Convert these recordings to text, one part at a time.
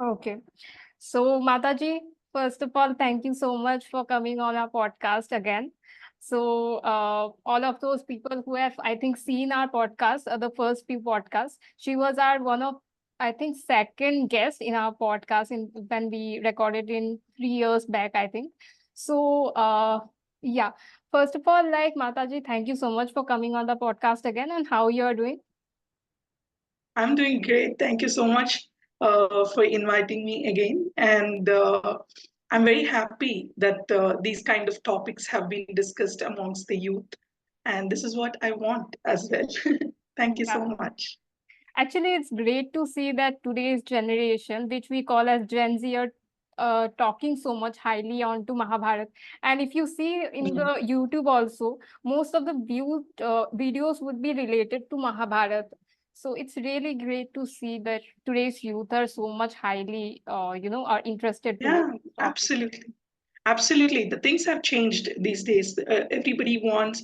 Okay. So, Mataji, first of all, thank you so much for coming on our podcast again. So, all of those people who have, I think, seen our podcast, the first few podcasts, she was our one of, I think, second guest in our podcast when we recorded in 3 years back, I think. So, yeah, first of all, like Mataji, thank you so much for coming on the podcast again and how you're doing. I'm doing great. Thank you so much for inviting me again. And I'm very happy that these kind of topics have been discussed amongst the youth. And this is what I want as well. Thank you so Yeah. much. Actually, it's great to see that today's generation, which we call as Gen Z, are talking so much highly onto Mahabharata. And if you see in Mm. the YouTube also, most of the viewed videos would be related to Mahabharata. So it's really great to see that today's youth are so much highly, are interested towards Yeah, this topic. absolutely. Absolutely. The things have changed these days. Everybody wants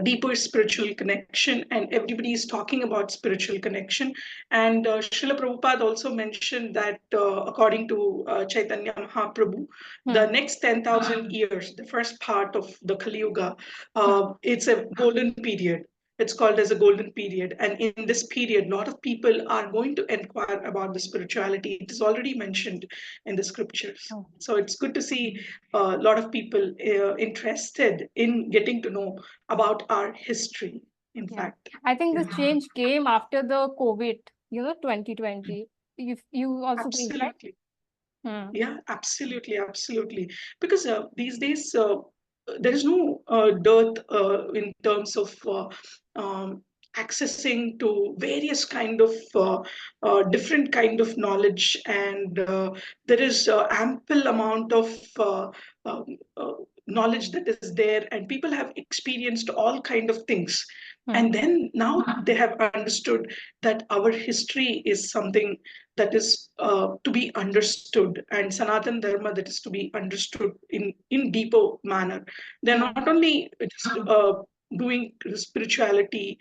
deeper spiritual connection, and everybody is talking about spiritual connection. And Srila Prabhupada also mentioned that according to Chaitanya Mahaprabhu, the Hmm. next 10,000 years, the first part of the Kali Yuga, Hmm. it's a golden period. It's called as a golden period. And in this period, a lot of people are going to inquire about the spirituality. It is already mentioned in the scriptures. Oh, So it's good to see a lot of people interested in getting to know about our history, in yeah. fact. I think this Yeah, change came after the COVID, 2020. You also think, right? absolutely. Hmm. Yeah, absolutely, absolutely. Because these days, there is no dearth in terms of accessing to various kind of different kind of knowledge, and there is ample amount of uh, um, uh, knowledge that is there, and people have experienced all kind of things. Hmm. And then now they have understood that our history is something that is to be understood, and Sanatan Dharma that is to be understood in deeper manner. They're Hmm. not only just doing spirituality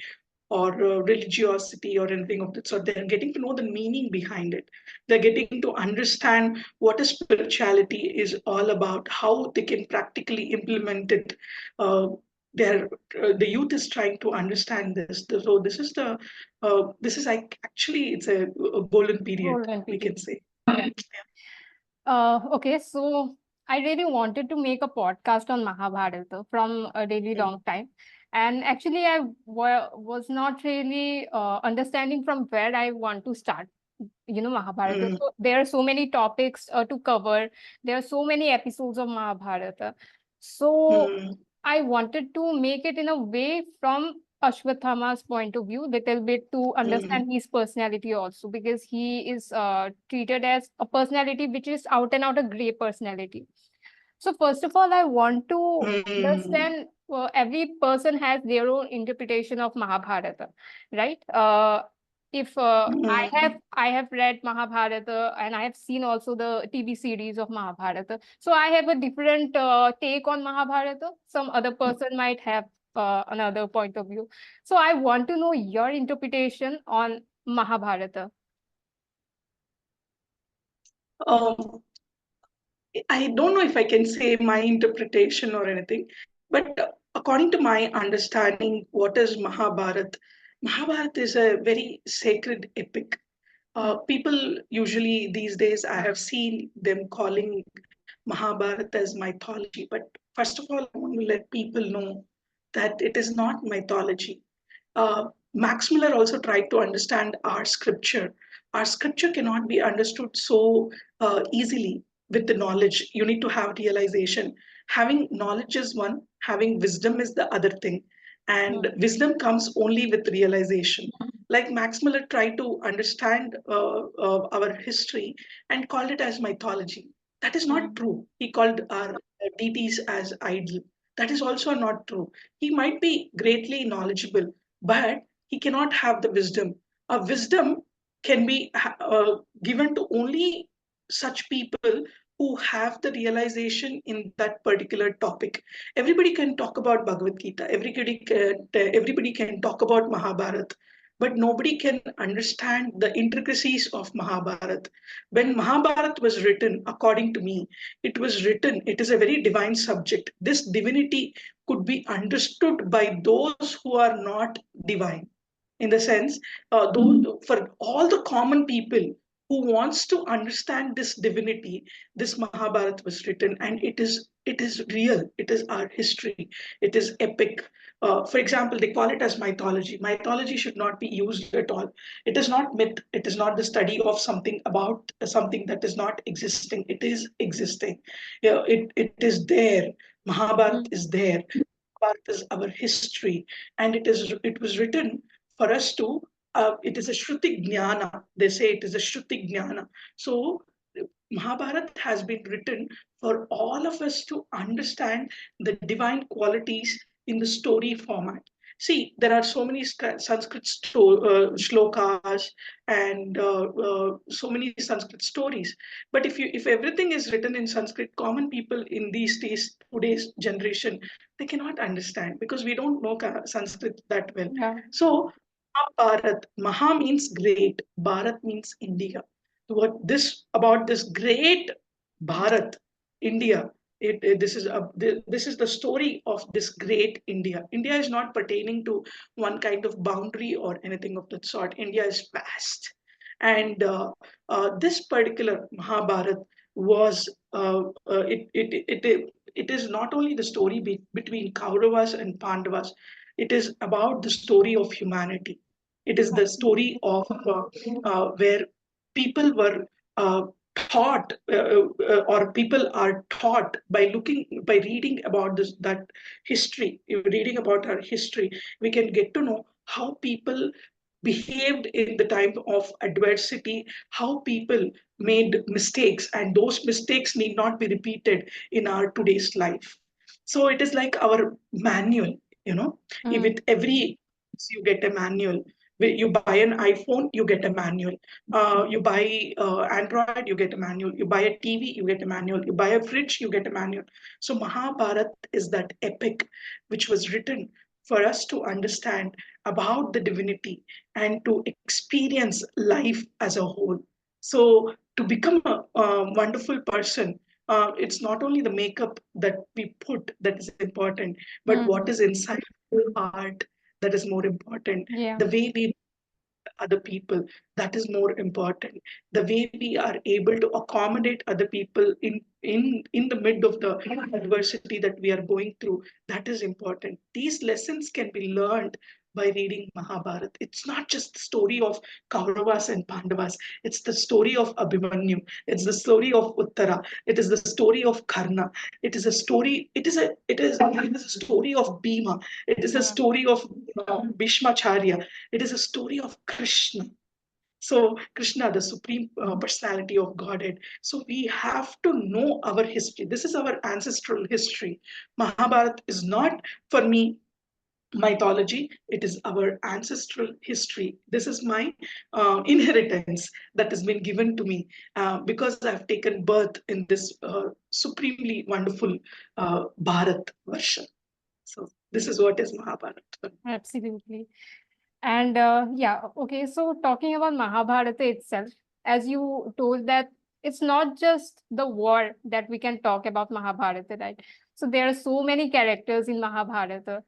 or religiosity or anything of that sort. They're getting to know the meaning behind it. They're getting to understand what a spirituality is all about, how they can practically implement it. Uh, they're, the youth is trying to understand this. So this is like actually it's a golden period, Golden we period. can say. Yeah. Okay, so I really wanted to make a podcast on Mahabharata from a really Mm, long time. And actually, I was not really understanding from where I want to start, Mahabharata. mm, So there are so many topics to cover. There are so many episodes of Mahabharata. So mm, I wanted to make it in a way from Ashwattama's point of view, little bit to mm, understand his personality also, because he is treated as a personality which is out and out a gray personality. So first of all, I want to mm, understand every person has their own interpretation of Mahabharata, right? If mm. I have read Mahabharata and I have seen also the TV series of Mahabharata, so I have a different take on Mahabharata. Some other person might have another point of view. So I want to know your interpretation on Mahabharata. Um, I don't know if I can say my interpretation or anything, but according to my understanding, what is Mahabharat? Mahabharat is a very sacred epic. Hmm. People usually these days, I have seen them calling Mahabharata as mythology. But first of all, I want to let people know that it is not mythology. Max Miller also tried to understand our scripture. Our scripture cannot be understood so easily with the knowledge. You need to have realization. Having knowledge is one, having wisdom is the other thing. And Hmm. wisdom comes only with realization. Like Max Miller tried to understand our history and called it as mythology. That is not Hmm. true. He called our deities as idol. That is also not true. He might be greatly knowledgeable, but he cannot have the wisdom. A wisdom can be given to only such people who have the realization in that particular topic. Everybody can talk about Bhagavad Gita. Everybody can talk about Mahabharata. but nobody can understand the intricacies of Mahabharata. When Mahabharata was written, according to me, it was written, it is a very divine subject. This divinity could be understood by those who are not divine. In the sense, for all the common people who wants to understand this divinity, this Mahabharata was written, and it is real. It is our history. It is epic. For example, they call it as mythology. Mythology should not be used at all. It is not myth. It is not the study of something about something that is not existing. It is existing. Yeah, it is there. Mahabharata Mm. is there. Mahabharata is our history, and it was written for us to. It is a Shruti Jnana. They say it is a Shruti Jnana. So Mahabharata has been written for all of us to understand the divine qualities in the story format. See, there are so many Sanskrit shlokas and so many Sanskrit stories. But if everything is written in Sanskrit, common people in these days, today's generation, they cannot understand because we don't know Sanskrit that well. Yeah. So Mahabharat, Maha means great, Bharat means India. What this about this great Bharat, India. This is the story of this great India. India is not pertaining to one kind of boundary or anything of that sort. India is vast, and this particular Mahabharat was it is not only the story between Kauravas and Pandavas. It is about the story of humanity. It is the story Absolutely. of where people were taught or people are taught by reading about this that history. Reading about our history, we can get to know how people behaved in the time of adversity, how people made mistakes, and those mistakes need not be repeated in our today's life. So it is like our manual, you know. Mm. With every you get a manual. You buy an iPhone, you get a manual. You buy Android, you get a manual. You buy a TV, you get a manual. You buy a fridge, you get a manual. So Mahabharat is that epic which was written for us to understand about the divinity and to experience life as a whole. So to become a wonderful person, it's not only the makeup that we put that is important, but what Mm. is inside the heart that is more important. Yeah. The way we other people, that is more important. The way we are able to accommodate other people in the mid of the adversity that we are going through, that is important. These lessons can be learned by reading Mahabharata. It's not just the story of Kauravas and Pandavas. It's the story of Abhimanyu. It's the story of Uttara. It is the story of Karna. It is a story. It is a story of Bhima. It is a Yeah. story of Bhishmacharya. It is a story of Krishna. So, Krishna, the supreme personality of Godhead. So, we have to know our history. This is our ancestral history. Mahabharata is not, for me, mythology. It is our ancestral history. This is my inheritance that has been given to me because I've taken birth in this supremely wonderful Bharat version. So, this is what is Mahabharata. Absolutely. And yeah, okay. So talking about Mahabharata itself, as you told that it's not just the war that we can talk about Mahabharata, right? So there are so many characters in Mahabharata.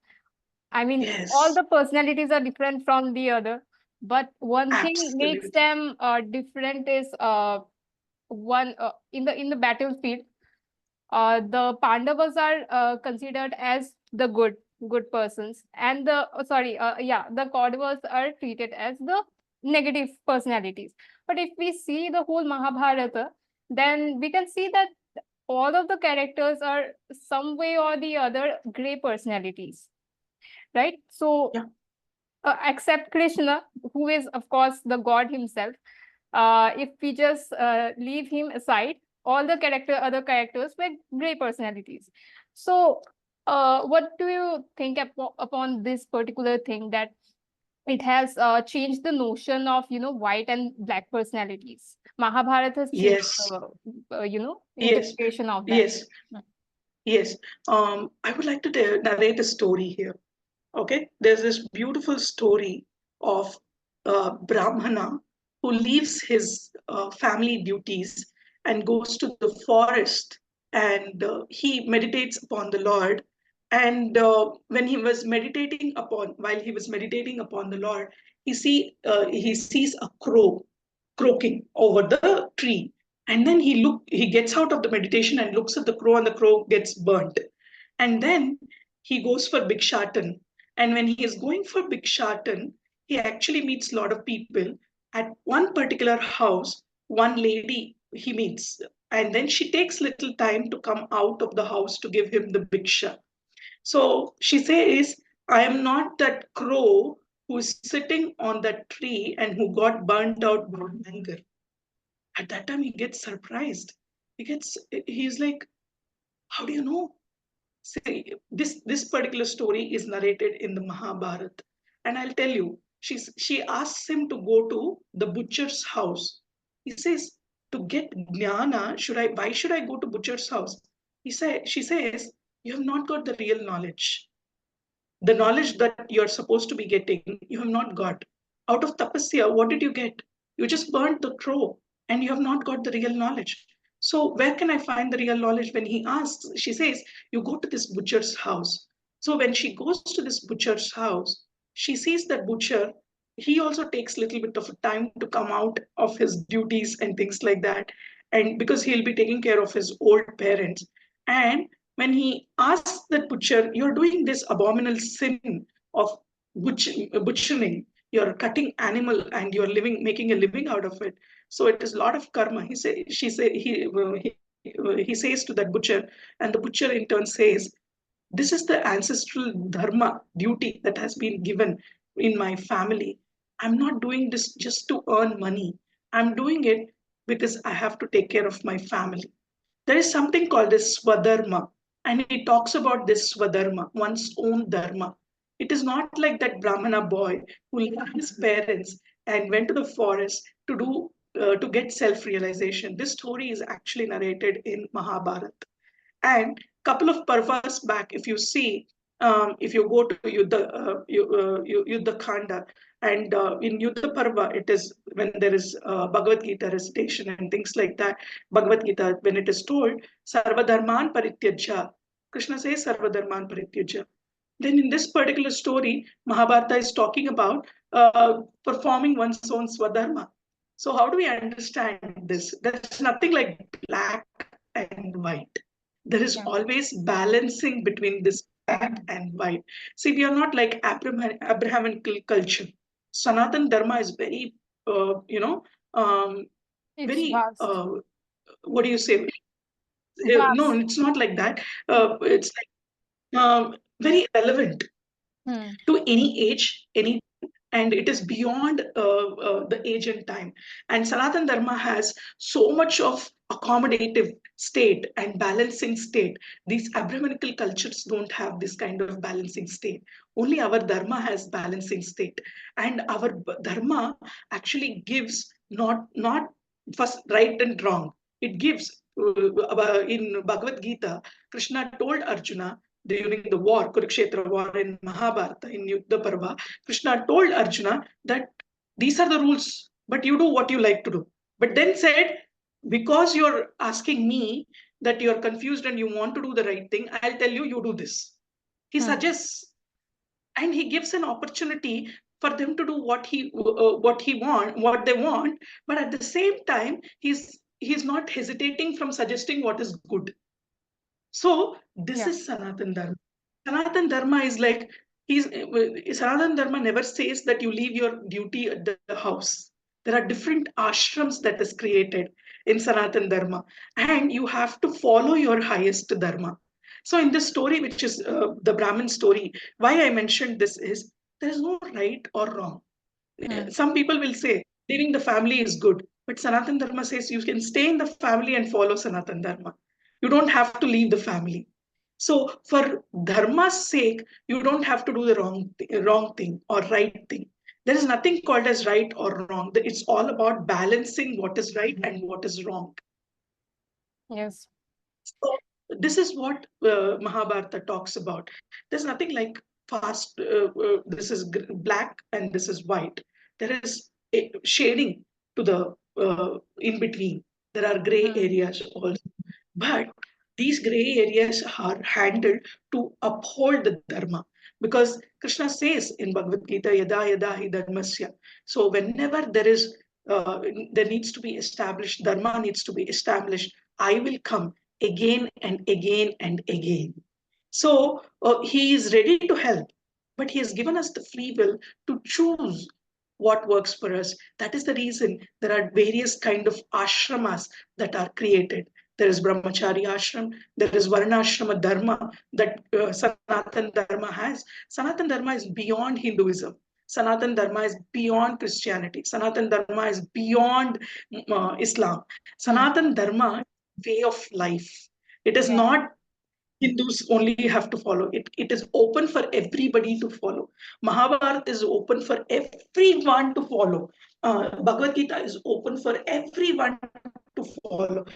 I mean, all Yes, the personalities are different from the other, but one thing makes absolutely. them different is one in the battlefield. The Pandavas are considered as the good persons, and the the Kauravas are treated as the negative personalities. But if we see the whole Mahabharata, then we can see that all of the characters are some way or the other gray personalities, right? So Yeah. except Krishna, who is of course the God himself. If we just leave him aside, all the other characters were gray personalities. So, what do you think upon this particular thing that it has changed the notion of white and black personalities? Mahabharata has changed Yes. the Yes. interpretation of that. Yes. Yes. I would like to narrate a story here. Okay. There's this beautiful story of Brahmana who leaves his family duties and goes to the forest, and he meditates upon the Lord. And while he was meditating upon the Lord, he sees a crow croaking over the tree. And then he gets out of the meditation and looks at the crow, and the crow gets burnt. And then he goes for Bhikshatan. And when he is going for Bhikshatan, he actually meets a lot of people. At one particular house, one lady he meets, and then she takes little time to come out of the house to give him the Bhiksha. So she says, I am not that crow who's sitting on that tree and who got burnt out by anger. At that time, he gets surprised. He's like, how do you know? See, this particular story is narrated in the Mahabharata, and I'll tell you, she asks him to go to the butcher's house. He says, to get jnana, why should I go to butcher's house? She says, you have not got the real knowledge. The knowledge that you're supposed to be getting, you have not got. Out of tapasya, what did you get? You just burnt the crow, and you have not got the real knowledge. So where can I find the real knowledge? When he asks, she says, you go to this butcher's house. So when she goes to this butcher's house, she sees that butcher. He also takes a little bit of time to come out of his duties and things like that. And because he'll be taking care of his old parents. And when he asks that butcher, you're doing this abominable sin of butchering, you're cutting animal and you're making a living out of it. So it is a lot of karma. He says to that butcher, and the butcher in turn says, this is the ancestral dharma duty that has been given in my family. I'm not doing this just to earn money. I'm doing it because I have to take care of my family. There is something called as swadharma, and he talks about this swadharma, one's own dharma. It is not like that Brahmana boy who left his parents and went to the forest to get self-realization. This story is actually narrated in Mahabharata. And couple of parvas back, if you see, if you go to Yuddha Khanda, and in Yuddha Parva, it is when there is Bhagavad Gita recitation and things like that. Bhagavad Gita, when it is told, Sarva Dharman Parityajya, Krishna says Sarva Dharman Parityajya. Then in this particular story, Mahabharata is talking about performing one's own swadharma. So how do we understand this? There's nothing like black and white. There is Yeah. always balancing between this black and white. See, we are not like Abrahamic culture. Sanatan Dharma is very, um, It's very, vast. what do you say? No, Vast. it's not like that. Hmm. It's like very relevant Hmm. to any age, any, and it is beyond the age and time. And Sanatan Dharma has so much of accommodative state and balancing state. These Abrahamical cultures don't have this kind of balancing state. Only our Dharma has balancing state, and our Dharma actually gives not first right and wrong. It gives in Bhagavad Gita, Krishna told Arjuna during the war, Kurukshetra war in Mahabharata, in Yuddha Parva, Krishna told Arjuna that these are the rules, but you do what you like to do. But then said, because you're asking me that you're confused and you want to do the right thing, I'll tell you, you do this. He Hmm. suggests, and he gives an opportunity for them to do what they want, but at the same time, he's not hesitating from suggesting what is good. So this Yeah. is Sanatan Dharma. Sanatan Dharma is like Sanatan Dharma never says that you leave your duty at the house. There are different ashrams that is created in Sanatan Dharma, and you have to follow your highest dharma. So in this story, which is the Brahmin story, why I mentioned this is there is no right or wrong. Hmm. Some people will say leaving the family is good, but Sanatan Dharma says you can stay in the family and follow Sanatan Dharma. You don't have to leave the family. So for dharma's sake, you don't have to do the wrong thing or right thing. There is nothing called as right or wrong. It's all about balancing what is right and what is wrong. Yes. So this is what Mahabharata talks about. There's nothing like fast. This is black and this is white. there is a shading to the in between. There are gray areas also. But these gray areas are handled to uphold the dharma. Because Krishna says in Bhagavad Gita, yada yada hi dharmasya. So whenever there needs to be established, dharma needs to be established, I will come again and again and again. So he is ready to help, but he has given us the free will to choose what works for us. That is the reason there are various kind of ashramas that are created. There is brahmachari ashram, there is varnashrama dharma that Sanatan Dharma has. Sanatan Dharma is beyond Hinduism. Sanatan Dharma is beyond Christianity. Sanatan Dharma is beyond Islam. Sanatan Dharma is way of life. It is not Hindus only have to follow. It is open for everybody to follow. Mahabharata is open for everyone to follow. Bhagavad Gita is open for everyone to follow.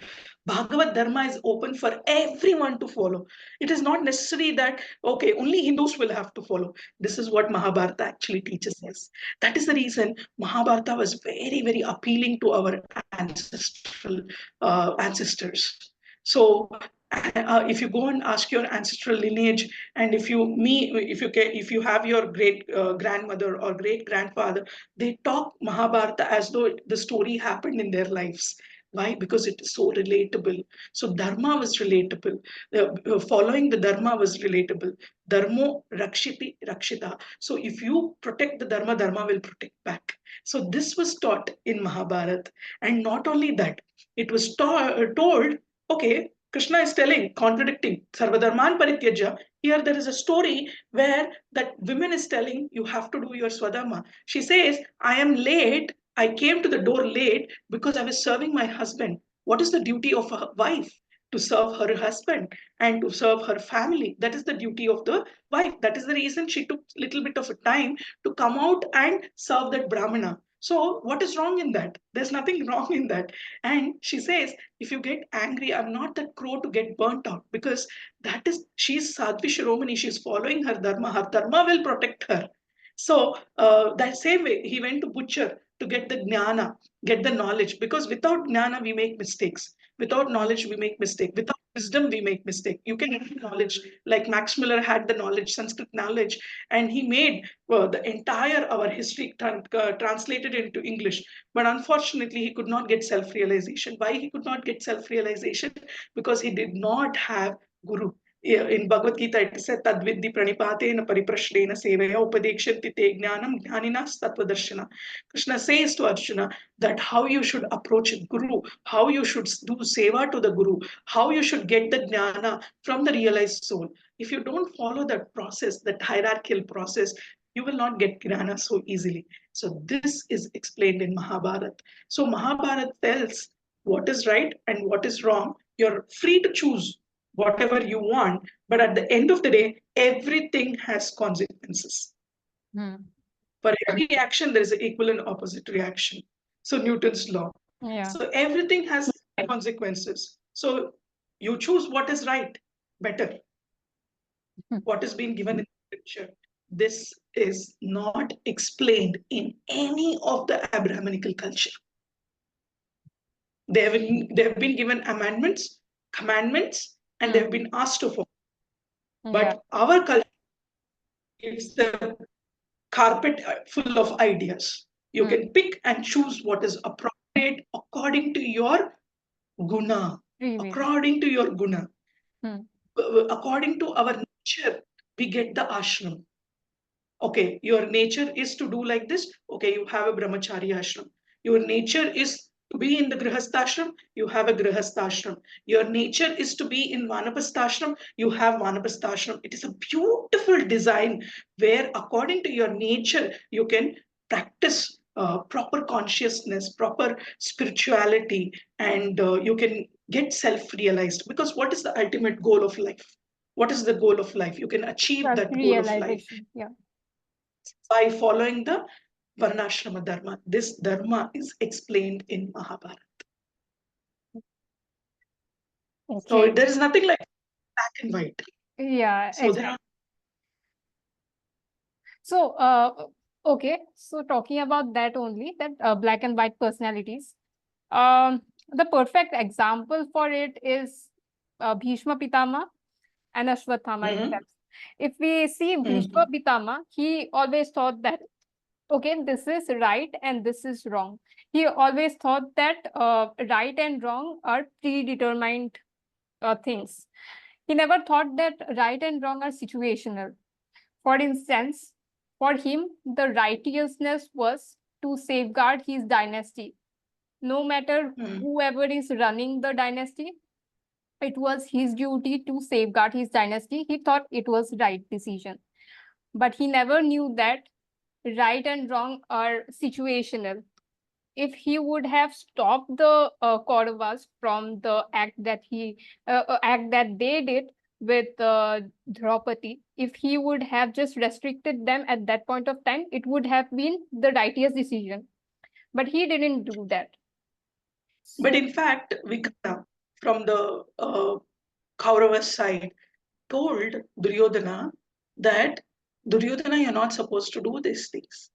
Bhagavad Dharma is open for everyone to follow. It is not necessary that, okay, only Hindus will have to follow. This is what Mahabharata actually teaches us. That is the reason Mahabharata was very, very appealing to our ancestors. So if you go and ask your ancestral lineage, and if you have your great grandmother or great grandfather, they talk Mahabharata as though the story happened in their lives. Why? Because it is so relatable. So dharma was relatable. Following the dharma was relatable. Dharmo rakshiti rakshita. So if you protect the dharma, dharma will protect back. So this was taught in Mahabharata, and not only that, it was told. Okay, Krishna is telling, contradicting, Sarvadharman Parityaja. Here there is a story where that woman is telling, you have to do your Swadharma. She says, I am late. I came to the door late because I was serving my husband. What is the duty of a wife? To serve her husband and to serve her family. That is the duty of the wife. That is the reason she took a little bit of a time to come out and serve that Brahmana. So what is wrong in that? There's nothing wrong in that. And she says, if you get angry, I'm not that crow to get burnt out, because that is, she's Sadhvi Shiromani, she's following her dharma will protect her. So that same way, he went to butcher to get the jnana, get the knowledge, because without jnana, we make mistakes. Without knowledge, we make mistake. Without wisdom, we make mistake. You can have knowledge, like Max Muller had the knowledge, Sanskrit knowledge, and he made the entire our history translated into English. But unfortunately, he could not get self-realization. Why he could not get self-realization? Because he did not have guru. In Bhagavad Gita, it said, Tadviddi pranipatena pariprashrena sevaya upadekshanti te jnanam jnaninas tattvadarshana. Krishna says to Arjuna that how you should approach a guru, how you should do seva to the guru, how you should get the jnana from the realized soul. If you don't follow that process, that hierarchical process, you will not get jnana so easily. So this is explained in Mahabharata. So Mahabharata tells what is right and what is wrong. You're free to choose whatever you want, but at the end of the day, everything has consequences. For every action, there is an equal and opposite reaction. So Newton's law. So everything has consequences. So you choose what is right, better, what is being given in the scripture. This is not explained in any of the Abrahamical culture. They have been given amendments, commandments, and they have been asked to follow. But our culture gives the carpet full of ideas. You can pick and choose what is appropriate according to your guna. According to your guna. According to our nature, we get the ashram. Okay, your nature is to do like this. Okay, you have a brahmachari ashram. Your nature is to be in the grihastashram, you have a grihastashram. Your nature is to be in vanapastashram, you have vanapastashram. It is a beautiful design where according to your nature, you can practice proper consciousness, proper spirituality, and you can get self-realized. Because what is the ultimate goal of life? What is the goal of life? You can achieve that goal of life by following the Varnashrama Dharma. This Dharma is explained in Mahabharata. So there is nothing like black and white. Yeah. So there are. So Okay, so talking about that only, that black and white personalities. Um, the perfect example for it is Bhishma Pitama and Ashwattama Mm-hmm. itself. If we see Bhishma Mm-hmm. Pitama, he always thought that, okay, this is right and this is wrong. He always thought that right and wrong are predetermined things. He never thought that right and wrong are situational. For instance, for him, the righteousness was to safeguard his dynasty. No matter Mm. whoever is running the dynasty, it was his duty to safeguard his dynasty. He thought it was right decision. But he never knew that right and wrong are situational. If he would have stopped the Kauravas from the act that they did with Draupadi, if he would have just restricted them at that point of time, it would have been the righteous decision. But he didn't do that. But So, in fact, Vikrama from the Kaurava side told Duryodhana that Duryodhana, you're not supposed to do these things.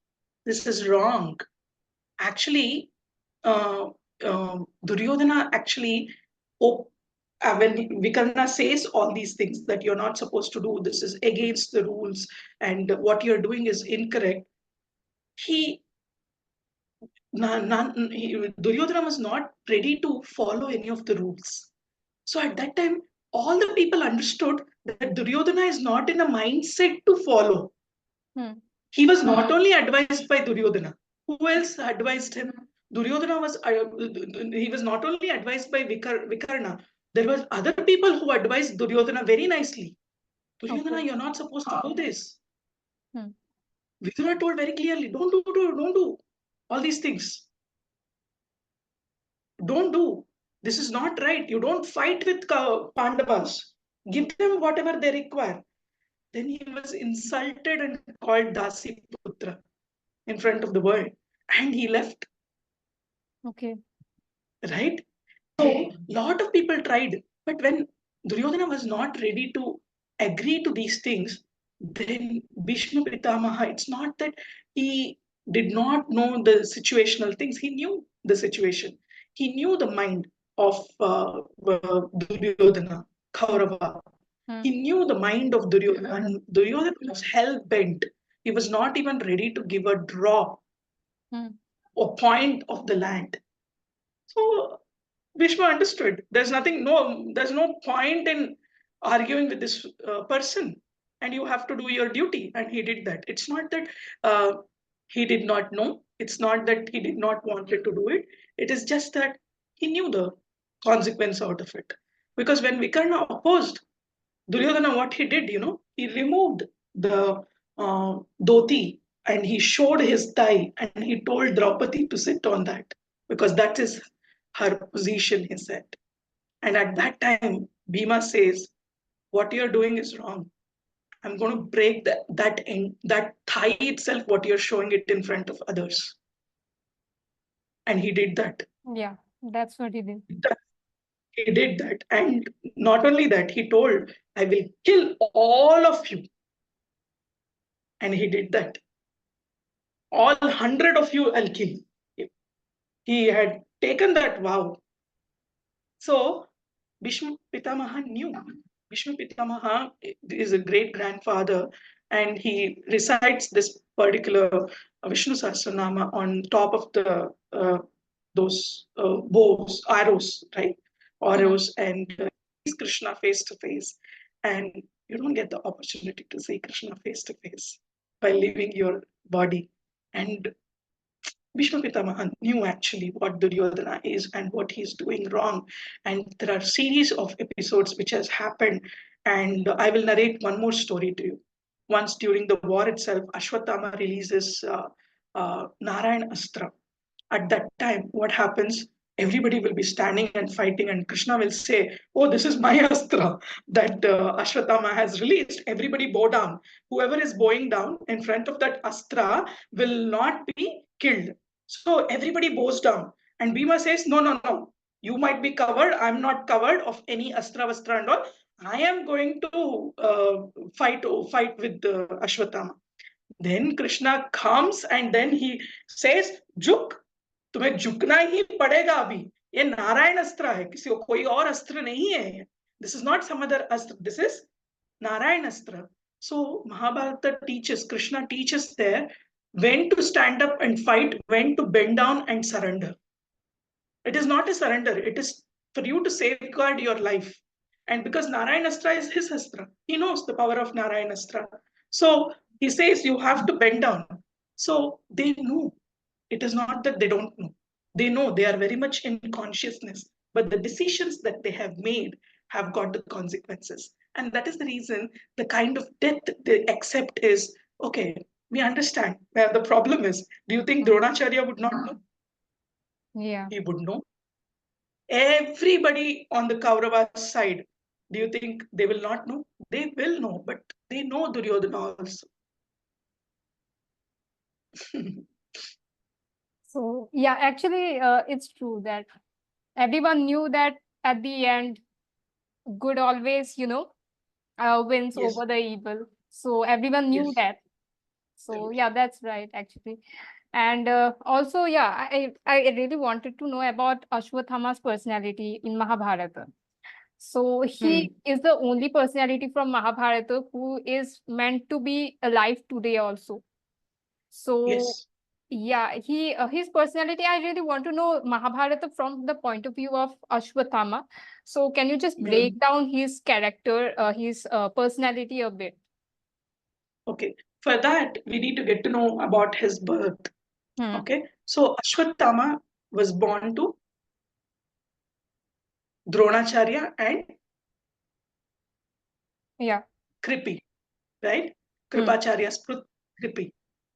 This is wrong. Actually, uh, Duryodhana actually, oh, when Vikarna says all these things that you're not supposed to do, this is against the rules, and what you're doing is incorrect. He, Duryodhana was not ready to follow any of the rules. So at that time, all the people understood that Duryodhana is not in a mindset to follow. hmm, He was not only advised by Duryodhana. Who else advised him? Duryodhana was he was not only advised by Vikarna. There were other people who advised Duryodhana very nicely. Duryodhana, okay. you're not supposed to do this. Hmm, Vidura told very clearly, don't do all these things. Don't do. This is not right. You don't fight with Pandavas. Give them whatever they require. Then he was insulted and called Dasi Putra in front of the world. And he left, okay. right? So, lot of people tried. But when Duryodhana was not ready to agree to these things, then Bhishma Pitamaha, it's not that he did not know the situational things, he knew the situation. He knew the mind of Duryodhana, Kaurava. He Hmm, knew the mind of Duryodhana, and Duryodhana was hell bent. He was not even ready to give a drop hmm, or point of the land. So Bhishma understood. There's no point in arguing with this person, and you have to do your duty. And he did that. It's not that uh, he did not know. It's not that he did not wanted to do it. It is just that he knew the consequence out of it. Because when Vikarna opposed Duryodhana, what he did, he removed the dhoti and he showed his thigh and he told Draupadi to sit on that because that is her position, he said. And at that time, Bhima says, what you're doing is wrong. I'm going to break that thigh itself, what you're showing it in front of others. And he did that. yeah, that's what he did. He did that. And not only that, he told, I will kill all of you. And he did that. All 100 of you I'll kill. He had taken that vow. So Bhishma Pitamaha knew. Bhishma Pitamaha is a great grandfather and he recites this particular Vishnu Sahasranama on top of the those bows, arrows, right? Hmm, Arrows and sees Krishna face to face. And you don't get the opportunity to see Krishna face to face by leaving your body. And Bhishma Pitamaha knew actually what Duryodhana is and what he's doing wrong. And there are series of episodes which has happened. And I will narrate one more story to you. Once during the war itself, Ashwattama releases Narayan Astra. At that time, what happens? Everybody will be standing and fighting, and Krishna will say, oh, this is my astra that Ashwattama has released. Everybody bow down. Whoever is bowing down in front of that astra will not be killed. So everybody bows down. And Bhima says, no, no, no. You might be covered. I'm not covered of any astra, vastra, and all. I am going to fight with Ashwattama. Then Krishna comes and then he says, "Juk, तुम्हें झुकना ही पड़ेगा अभी. ये नारायण अस्त्र है, किसी को कोई और अस्त्र नहीं है. This is not some other astra. This is Narayan astra." So Mahabharata teaches, Krishna teaches there when to stand up and fight, when to bend down and surrender. It is not a surrender. It is for you to safeguard your life. And because Narayan Astra is his Astra, he knows the power of Narayan Astra. So he says you have to bend down. So they know. It is not that they don't know. They know, they are very much in consciousness. But the decisions that they have made have got the consequences. And that is the reason the kind of death they accept is okay, we understand where the problem is. Do you think Dronacharya would not know? Yeah. He would know. Everybody on the Kauravas side, do you think they will not know? They will know, but they know Duryodhana also. So yeah, actually, it's true that everyone knew that at the end, good always, wins Yes, over the evil. So everyone knew yes. that. So yeah, that's right, actually. And also, yeah, I really wanted to know about Ashwathama's personality in Mahabharata. So Hmm. he is the only personality from Mahabharata who is meant to be alive today also. So Yes. yeah, his personality. I really want to know Mahabharata from the point of view of Ashwathama. So can you just Hmm. break down his character, his personality a bit? Okay. For that, we need to get to know about his birth. Hmm. Okay. So Ashwattama was born to Dronacharya and Yeah. Kripi, right? Hmm. Kripacharya's Kripi,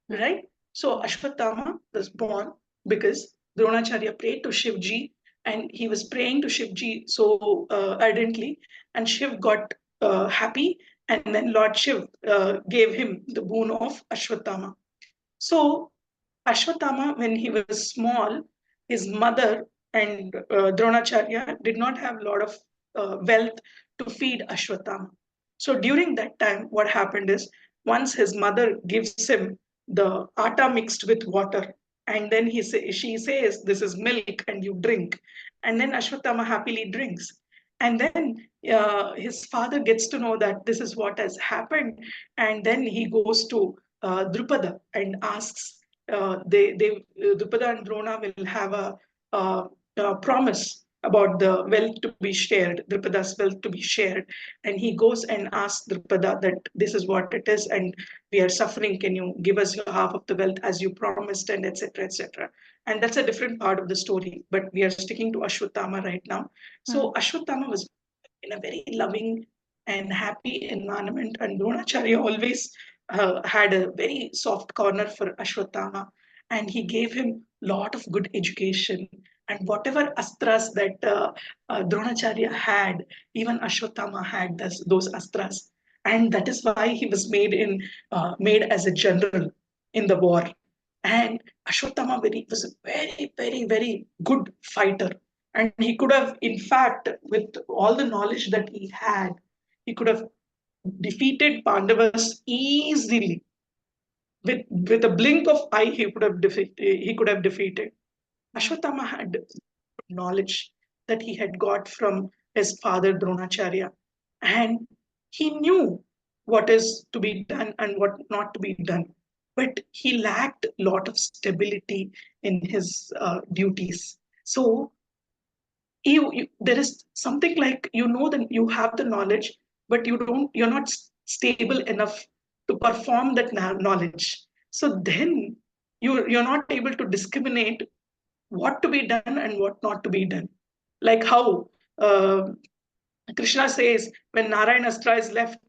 Hmm. right? So Ashwattama was born because Dronacharya prayed to Shivji and he was praying to Shivji so ardently, and Shiv got happy, and then Lord Shiv gave him the boon of Ashwattama. So Ashwattama, when he was small, his mother and Dronacharya did not have a lot of wealth to feed Ashwattama. So during that time, what happened is once his mother gives him the atta mixed with water, and then she says, "This is milk, and you drink," and then Ashwattama happily drinks. And then his father gets to know that this is what has happened, and then he goes to Drupada and asks Drupada and Drona will have a promise about the wealth to be shared, Drupada's wealth to be shared. And he goes and asks Drupada that this is what it is, and we are suffering. Can you give us your half of the wealth as you promised, and etc. etc. And that's a different part of the story, but we are sticking to Ashwattama right now. Hmm. So Ashwattama was in a very loving and happy environment, and Dronacharya always had a very soft corner for Ashwattama, and he gave him lot of good education. And whatever astras that Dronacharya had, even Ashwattama had those astras, and that is why he was made as a general in the war. And Ashwattama was a very, very, very good fighter, and he could have, in fact, with all the knowledge that he had, he could have defeated Pandavas easily. With a blink of eye, he could have defeated. Hmm. Ashwatthama had knowledge that he had got from his father Dronacharya, and he knew what is to be done and what not to be done, but he lacked a lot of stability in his duties. So there is something like, that you have the knowledge, but you're not stable enough to perform that knowledge. So then you're not able to discriminate what to be done and what not to be done. Like how uh, Krishna says when Narayan Astra is left,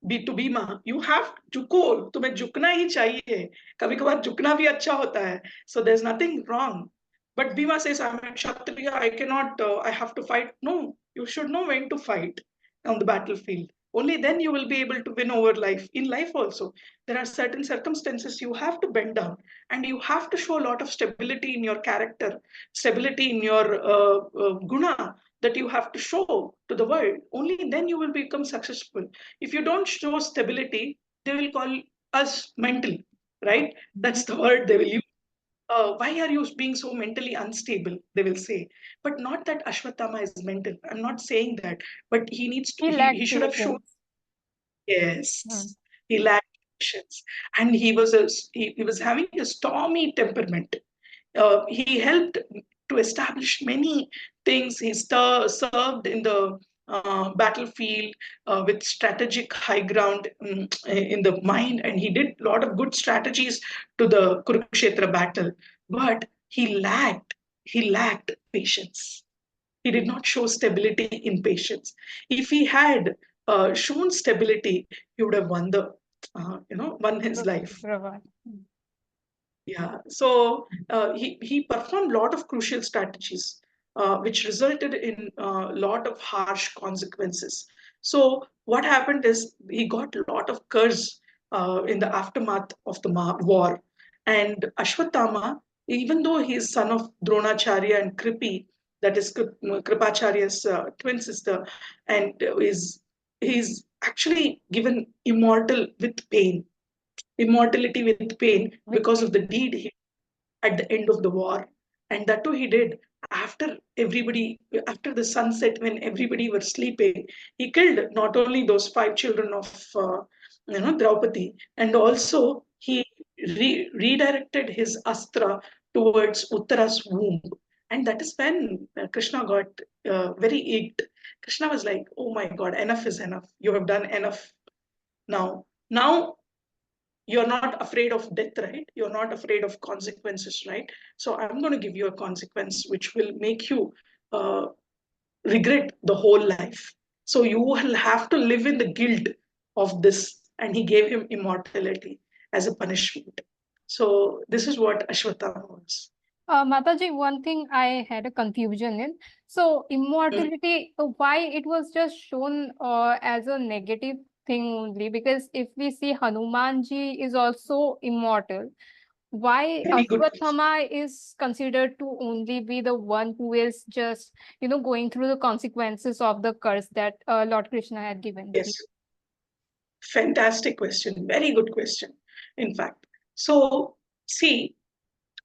बी टू बी माँ, you have झुको, तुम्हें झुकना ही चाहिए. कभी कभार झुकना भी अच्छा होता है. So there's nothing wrong. But Bhima says, I'm a Kshatriya, I cannot, I have to fight. No, you should know when to fight on the battlefield. Only then you will be able to win over life. In life also, there are certain circumstances you have to bend down, and you have to show a lot of stability in your character, stability in your guna, that you have to show to the world. Only then you will become successful. If you don't show stability, they will call us mental, right? That's the word they will use. Why are you being so mentally unstable? They will say, but not that Ashwattama is mental. I'm not saying that, but he needs to. He He lacked should have shown. patience. Hmm. Yes, he lacked patience, and he was having a stormy temperament. He helped to establish many things. He served in the battlefield with strategic high ground in the mind, and he did a lot of good strategies to the Kurukshetra battle. But he lacked patience. He did not show stability in patience. If he had shown stability, he would have won the, won his life. Bravo. Yeah, so he performed a lot of crucial strategies, which resulted in a lot of harsh consequences. So what happened is he got a lot of curse in the aftermath of the war, and Ashwattama, even though he is son of Dronacharya and Kripi, that is Kripacharya's twin sister, and he's actually given immortality with pain With because of the pain. deed he at the end of the war. And that too he did after after the sunset, when everybody were sleeping. He killed not only those five children of Draupadi, and also he redirected his astra towards Uttara's womb. And that is when Krishna got very icked. Krishna was like, "Oh my God, enough is enough. You have done enough now. Now you're not afraid of death, right? You're not afraid of consequences, right? So I'm going to give you a consequence which will make you uh, regret the whole life. So you will have to live in the guilt of this." And he gave him immortality as a punishment. So this is what Ashwatthama was. Mataji, one thing I had a confusion in. So, Mm. immortality, why it was just shown as a negative thing only? Because if we see Hanumanji is also immortal, why Very good question. Ashwathama is considered to only be the one who is just, going through the consequences of the curse that Lord Krishna had given him? Yes, fantastic question. Very good question, in fact. So, see,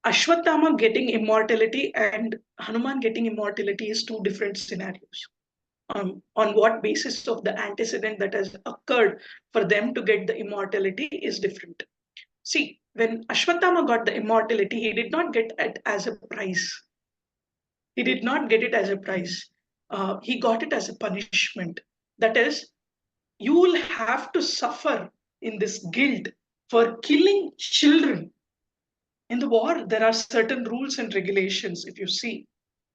Ashwatthama getting immortality and Hanuman getting immortality is two different scenarios. On what basis of the antecedent that has occurred for them to get the immortality is different. See, when Ashwatthama got the immortality, he did not get it as a prize. He did not get it as a prize. He got it as a punishment. That is, you will have to suffer in this guilt for killing children. In the war, there are certain rules and regulations. If you see,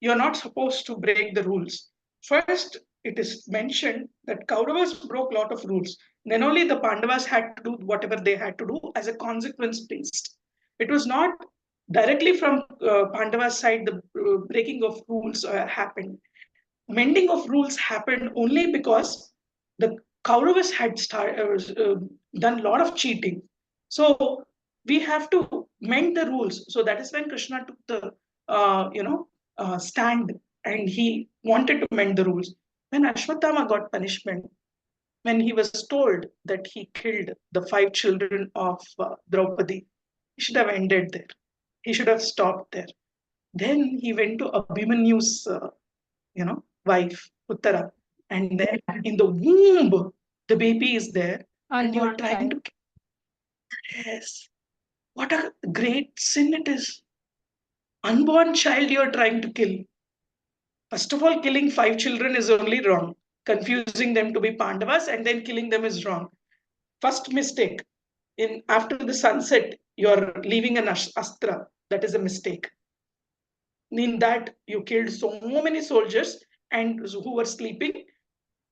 you're not supposed to break the rules. First, it is mentioned that Kauravas broke a lot of rules. Then only the Pandavas had to do whatever they had to do as a consequence based. It was not directly from Pandavas' side the breaking of rules happened. Mending of rules happened only because the Kauravas had done a lot of cheating. So we have to mend the rules. So that is when Krishna took the stand, and he wanted to mend the rules. When Ashwatthama got punishment, when he was told that he killed the five children of Draupadi, he should have ended there. He should have stopped there. Then he went to Abhimanyu's wife, Uttara. And then in the womb, the baby is there, and you're Unborn trying child. to yes. What a great sin it is. Unborn child you're trying to kill. First of all, killing five children is only wrong. Confusing them to be Pandavas and then killing them is wrong. First mistake. In after the sunset, you're leaving an astra. That is a mistake. In that you killed so many soldiers and who were sleeping.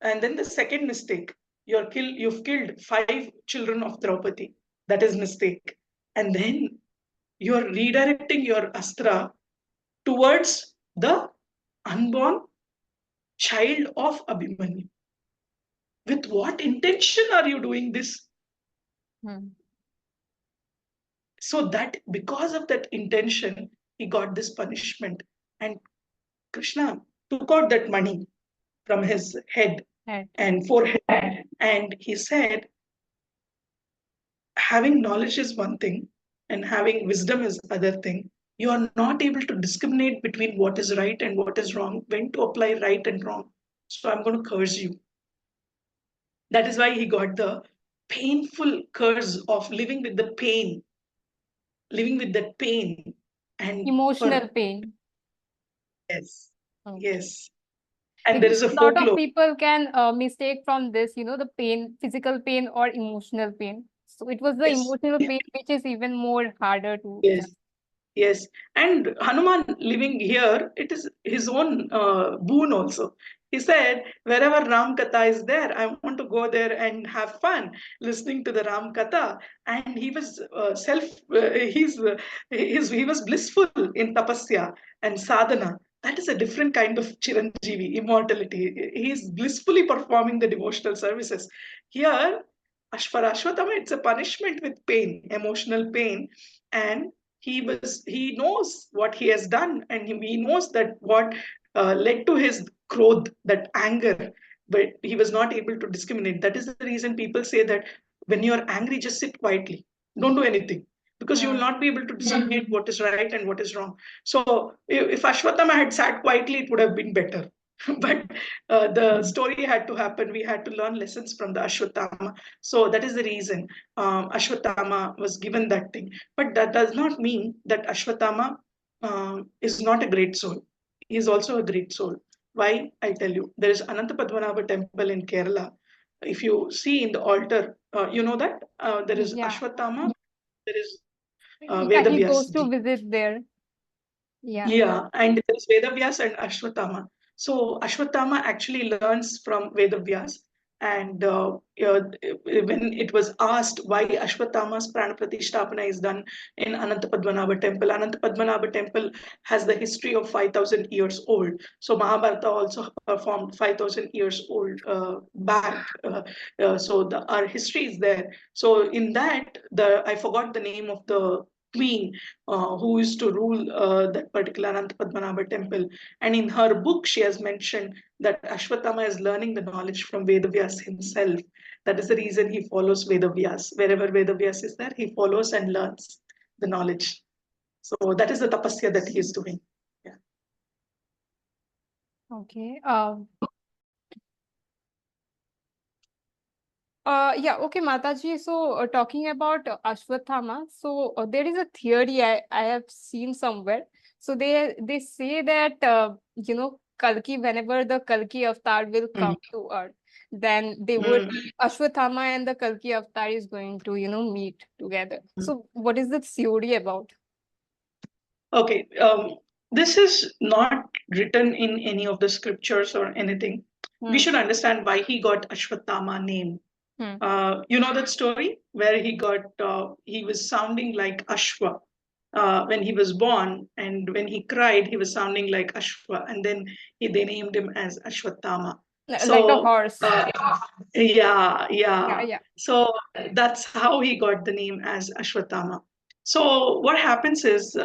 And then the second mistake, you've killed five children of Draupadi. That is mistake. And then you're redirecting your astra towards the unborn child of Abhimanyu. With what intention are you doing this? Hmm. So that because of that intention, he got this punishment. And Krishna took out that money from his head Right. and forehead, and he said, having knowledge is one thing and having wisdom is other thing. You are not able to discriminate between what is right and what is wrong, when to apply right and wrong. So I'm going to curse you. That is why he got the painful curse of living with that pain. And Emotional pain. yes, Okay. yes. And there Because is a a lot of folklore. people can mistake from this, the pain, physical pain or emotional pain. So it was the Yes, emotional pain which is even more harder to yes. just. Yes, and Hanuman living here, it is his own boon also. He said, wherever Ram Katha is there, I want to go there and have fun listening to the Ram Katha. And he was he was blissful in tapasya and sadhana. That is a different kind of Chiranjeevi, immortality. He is blissfully performing the devotional services. Here, for Ashwatthama, it's a punishment with pain, emotional pain, and he knows what he has done, and he knows that what led to his growth, that anger, but he was not able to discriminate. That is the reason people say that when you're angry, just sit quietly, don't do anything, because you will Hmm. not be able to discriminate what is right and what is wrong. So if Ashwatthama had sat quietly, it would have been better. But the story had to happen. We had to learn lessons from the Ashwatthama. So that is the reason Ashwatthama was given that thing. But that does not mean that Ashwatthama is not a great soul. He is also a great soul. Why? I tell you. There is Anantapadmanabha temple in Kerala. If you see in the altar, you know that there is Yeah. Ashwatthama, there is Yeah, he Vedavyas goes to ji. visit there. Yeah. Yeah, and there's Vedavyas and Ashwatthama. So Ashwatthama actually learns from Vedavyas. And when it was asked why Ashwatthama's Prana Pratishtapana is done in Ananta Padmanabha temple has the history of 5,000 years old. So Mahabharata also performed 5,000 years old back. So our history is there. So in that, I forgot the name of the queen who used to rule that particular Ananta Padmanabha temple. And in her book, she has mentioned that Ashwatthama is learning the knowledge from Vedavyas himself. That is the reason he follows Vedavyas. Wherever Vedavyas is there, he follows and learns the knowledge. So that is the tapasya that he is doing. Yeah. Okay. Yeah, okay, Mataji. So, talking about Ashwattama, so there is a theory I have seen somewhere. So they say that Kalki, whenever the Kalki avatar will Mm. come to Earth, then they would Mm. Ashwattama and the Kalki avatar is going to meet together. So, what is the theory about? Okay. This is not written in any of the scriptures or anything. We Hmm. should understand why he got Ashwatthama name. Hmm. You know that story where he was sounding like Ashwa when he was born, and when he cried, he was sounding like Ashwa, and then they named him as Ashwatthama. Like a So, horse. yeah, Yeah, yeah. yeah. So that's how he got the name as Ashwatthama. So what happens is,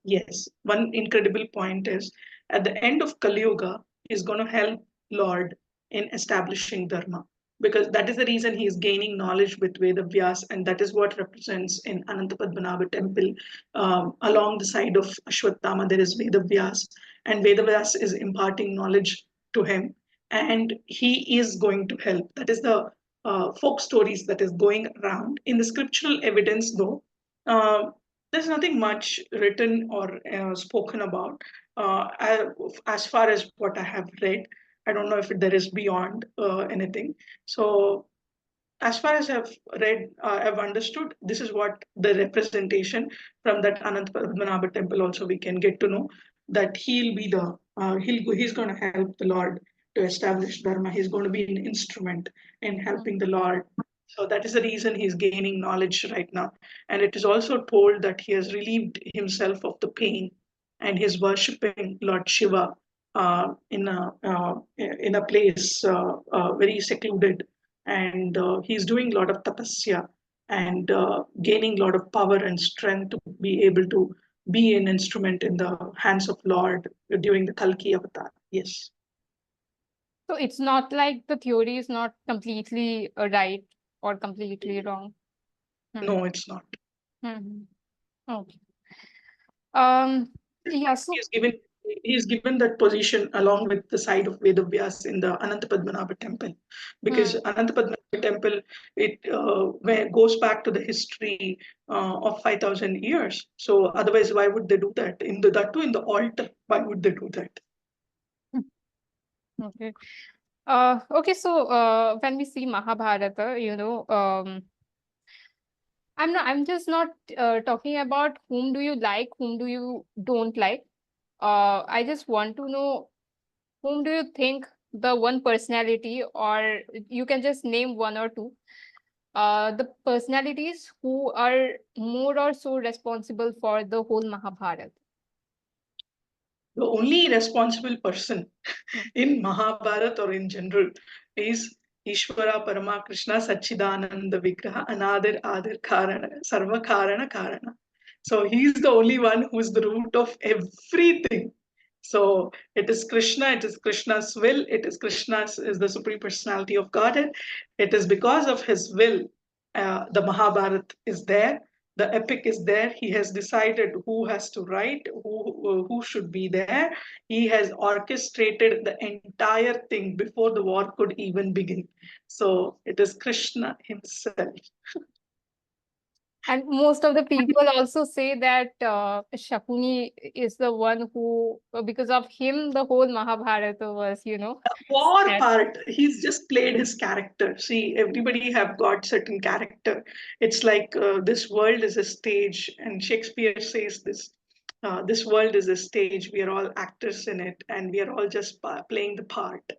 yes, one incredible point is at the end of Kali Yuga, he's going to help Lord in establishing Dharma, because that is the reason he is gaining knowledge with Vedavyas, and that is what represents in Anantapadmanabha temple. Along the side of Ashwatthama, there is Vedavyas, and Vedavyas is imparting knowledge to him, and he is going to help. That is the folk stories that is going around. In the scriptural evidence, though, uh, there's nothing much written or spoken about. As far as what I have read, I don't know if there is beyond anything. So as far as I've read, I've understood, this is what the representation from that Anant Padmanabha temple also we can get to know, that he's going to help the Lord to establish Dharma. He's going to be an instrument in Hmm. helping the Lord. So that is the reason he's gaining knowledge right now. And it is also told that he has relieved himself of the pain and he's worshipping Lord Shiva in a place very secluded, and he's doing a lot of tapasya and gaining a lot of power and strength to be able to be an instrument in the hands of Lord during the Kalki avatar. Yes. So it's not like the theory is not completely right or completely wrong. No, it's not. Okay. Yeah, so He is given that position along with the side of Vedavyas in the Anantapadmanabha temple, because Anantapadmanabha temple, it where goes back to the history of 5,000 years. So otherwise, why would they do that in that too in the altar? Why would they do that? okay. Okay, so when we see Mahabharata, I'm just not talking about whom do you like, whom do you don't like. I just want to know whom do you think the one personality, or you can just name one or two, the personalities who are more or so responsible for the whole Mahabharata. The only responsible person Hmm. in Mahabharata or in general is Ishvara Parama Krishna Sachidananda Vigraha Anadir Adir Karana Sarva Karana Karana. So he is the only one who is the root of everything. So it is Krishna, it is Krishna's will, it is Krishna's is the supreme personality of Godhead. It is because of his will the Mahabharata is there, the epic is there. He has decided who has to write, who should be there. He has orchestrated the entire thing before the war could even begin. So it is Krishna himself. And most of the people also say that Shakuni is the one who, because of him, the whole Mahabharata was, War set. part, he's just played his character. See, everybody have got certain character. It's like this world is a stage, and Shakespeare says this. This world is a stage. We are all actors in it, and we are all just playing the part,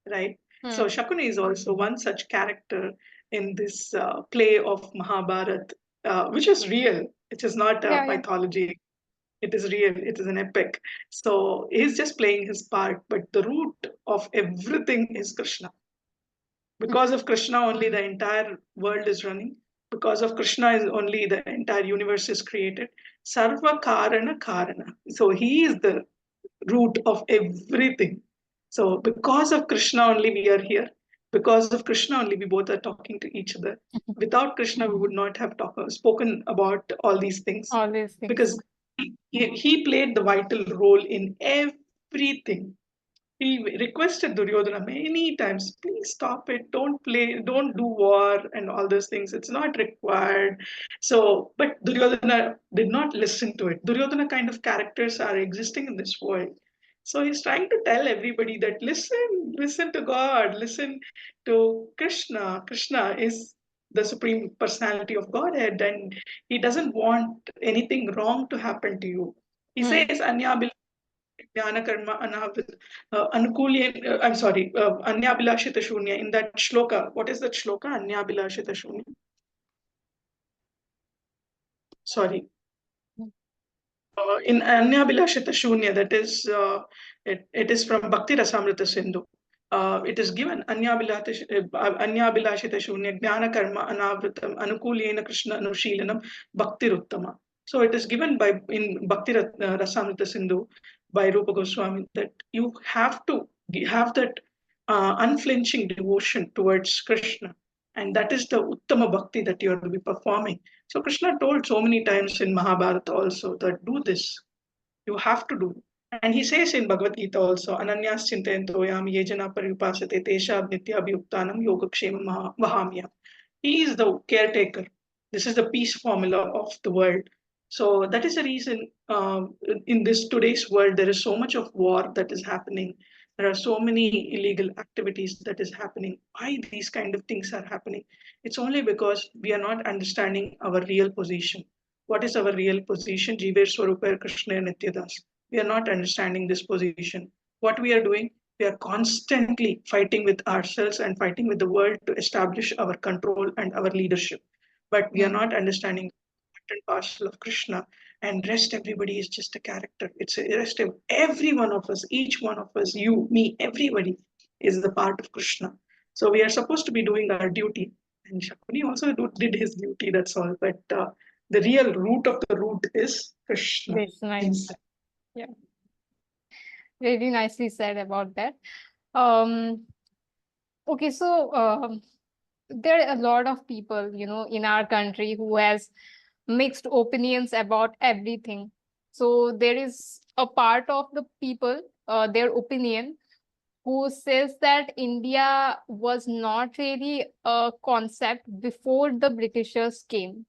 right? So Hmm. Shakuni is also one such character in this play of Mahabharata, which is real. It is not Yeah, yeah. mythology. It is real. It is an epic. So he's just playing his part, but the root of everything is Krishna. Hmm. Because of Krishna, only the entire world is running. Because of Krishna, is only the entire universe is created. Sarva Karana Karana. So he is the root of everything. So because of Krishna only we are here. Because of Krishna only we both are talking to each other. Without Krishna, we would not have spoken about all these things, All these things. because he played the vital role in everything. He requested Duryodhana many times, please stop it, don't play, don't do war and all those things. It's not required. So, but Duryodhana did not listen to it. Duryodhana kind of characters are existing in this world. So he's trying to tell everybody that listen to God, listen to Krishna. Krishna is the supreme personality of Godhead, and he doesn't want anything wrong to happen to you. He Hmm. says, Anya Jnana karma anukulya, I'm sorry, Anyabhilashita Shunya. In that shloka, what is that shloka? Anyabhilashita Shunya. Sorry. In Anyabhilashita Shunya, that is, it is from Bhakti Rasamrita Sindhu. It is given Anyabhilashita Shunya Jnana Karma Anavritam Anukulyena Krishna Anushilanam Bhakti Ruttama. So it is given by in Bhakti Rasamrita Sindhu by Rupa Goswami that you have to have that unflinching devotion towards Krishna. And that is the Uttama Bhakti that you are to be performing. So Krishna told so many times in Mahabharata also that do this. You have to do. And he says in Bhagavad Gita also, Ananyas Chintayanto Yam Yejana Paripasate Tesha Nitya Abhyuktanam Yogakshema Vahamya. He is the caretaker. This is the peace formula of the world. So that is the reason in this today's world there is so much of war that is happening. There are so many illegal activities that is happening. Why these kind of things are happening? It's only because we are not understanding our real position. What is our real position? Jiver Swarupa Krishna Nityadas. We are not understanding this position. What we are doing, we are constantly fighting with ourselves and fighting with the world to establish our control and our leadership. But we are Hmm. not understanding part and parcel of Krishna, and rest everybody is just a character. It's a rest of every one of us, each one of us, you, me, everybody is the part of Krishna. So we are supposed to be doing our duty. And Shakuni also did his duty, that's all. But the real root of the root is Krishna Krishna himself. himself. Yeah, very nicely said about that. Um, okay, so there are a lot of people, in our country who has mixed opinions about everything. So there is a part of the people, their opinion, who says that India was not really a concept before the Britishers came.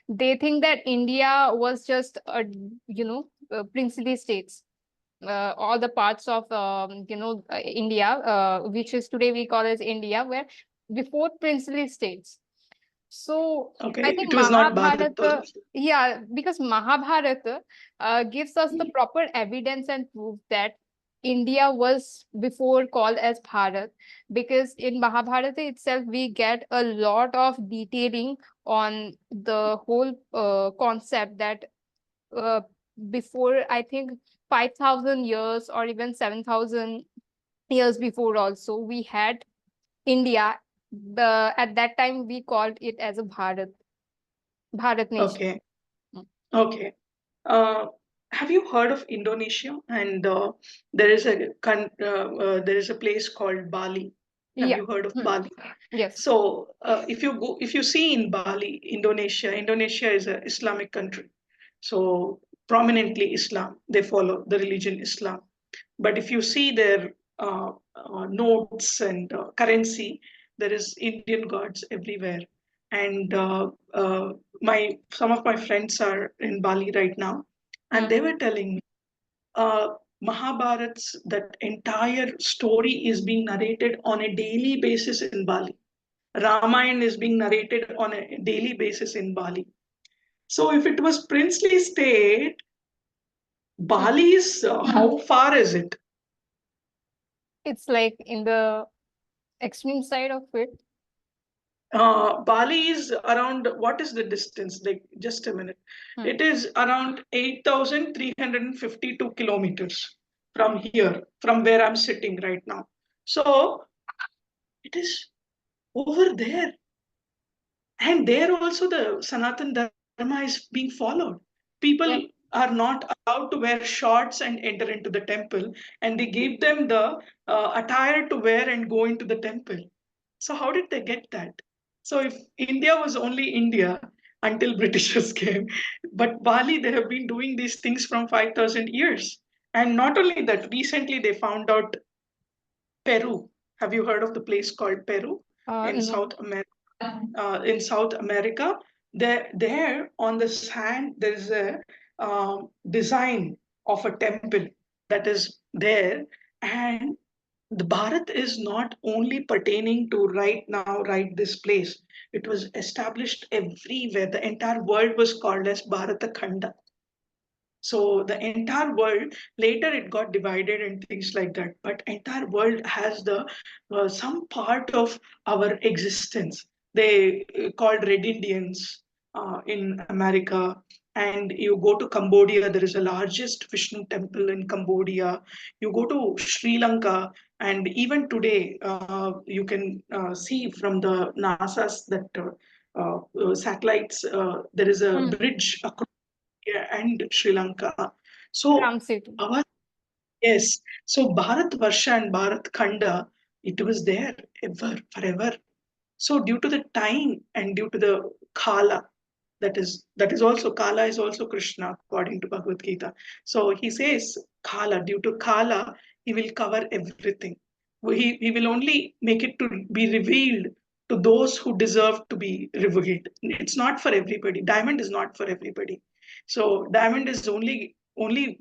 They think that India was just princely states, all the parts of India, which is today we call as India, were before princely states. So Okay, I it think was not Bharat Mahabharata, also. yeah, because Mahabharata gives us the proper evidence and proof that India was before called as Bharat, because in Mahabharata itself we get a lot of detailing on the whole concept that uh, before, I think, 5,000 years or even 7,000 years before also we had India. At that time we called it as a Bharat nation. Okay, Mm. okay. Uh, have you heard of Indonesia? And there is there is a place called Bali. Have Yeah. you heard of Mm. Bali? Yes. So if you see in Bali, Indonesia is an Islamic country. So prominently Islam, they follow the religion Islam. But if you see their notes and currency, there is Indian gods everywhere. And my some of my friends are in Bali right now, and Mm. they were telling me uh, Mahabharat's that entire story is being narrated on a daily basis in Bali. Ramayana is being narrated on a daily basis in Bali. So if it was princely state, Mm. Bali is how far is it? It's like in the extreme side of it. Bali is around, what is the distance? Like, just a minute. Mm. It is around 8,352 kilometers from here, from where I'm sitting right now. So it is over there. And there also the Sanatan Dharma is being followed. People Yeah. are not allowed to wear shorts and enter into the temple, and they gave them the attire to wear and go into the temple. So how did they get that? So if India was only India until Britishers came, but Bali, they have been doing these things from 5,000 years. And not only that, recently they found out Peru. Have you heard of the place called Peru in No. South America? In South America, there on the sand there is a design of a temple that is there, and the Bharat is not only pertaining to right now, right this place. It was established everywhere. The entire world was called as Bharata Khanda. So the entire world, later it got divided and things like that, but entire world has the some part of our existence. They called red Indians in America. And you go to Cambodia, there is the largest Vishnu temple in Cambodia. You go to Sri Lanka, and even today you can see from the NASA's that satellites, there is a Mm. bridge across and Sri Lanka. So Ram Setu. our, yes, so Bharat Varsha and Bharat Khanda, it was there ever, forever. So due to the time and due to the Kala, that is also Kala is also Krishna according to Bhagavad Gita. So he says Kala, due to Kala, he will cover everything. He will only make it to be revealed to those who deserve to be revealed. It's not for everybody. Diamond is not for everybody. So diamond is only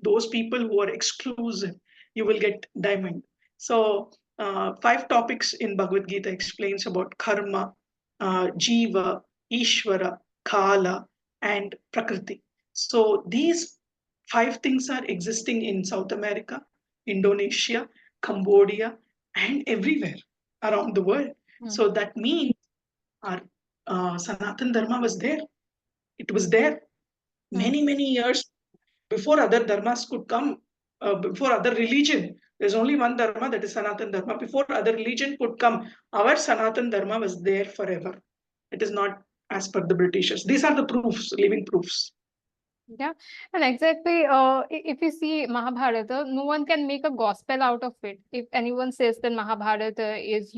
those people who are exclusive. You will get diamond. So five topics in Bhagavad Gita explains about karma, jiva, Ishvara, Kala, and Prakriti. So these five things are existing in South America, Indonesia, Cambodia, and everywhere around the world. Mm. So that means our Sanatan Dharma was there. It was there Mm. many years before other dharmas could come, before other religion. There's only one dharma, that is Sanatan Dharma. Before other religion could come, our Sanatan Dharma was there forever. It is not as per the Britishers. These are the proofs, living proofs. Yeah, and exactly. If you see Mahabharata, no one can make a gospel out of it. If anyone says that Mahabharata is,